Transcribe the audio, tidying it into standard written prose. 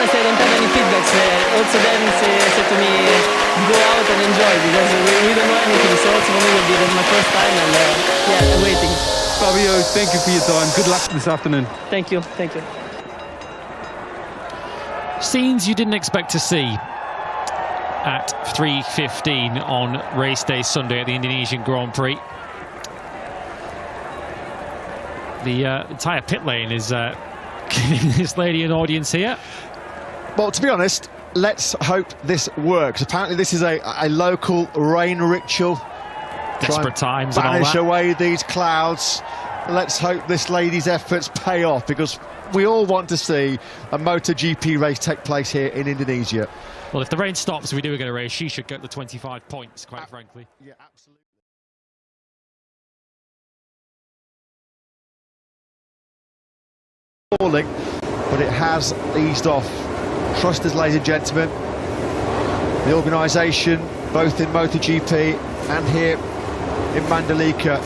honest, I don't have any feedbacks. Also them said to me, go out and enjoy, because we don't know anything. So also for me will be my first time, and yeah, I'm waiting. Fabio, thank you for your time. Good luck this afternoon. Thank you, thank you. Scenes you didn't expect to see at 3:15 on race day Sunday at the Indonesian Grand Prix. The entire pit lane is giving this lady an audience here. Well, to be honest, let's hope this works. Apparently this is a local rain ritual. Desperate times and all banish that. away these clouds. Let's hope this lady's efforts pay off, because we all want to see a MotoGP race take place here in Indonesia. Well, if the rain stops and we do get a race, she should get the 25 points, quite frankly. Yeah, absolutely. Falling, but it has eased off. Trust us, ladies and gentlemen. The organisation, both in MotoGP and here in Mandalika.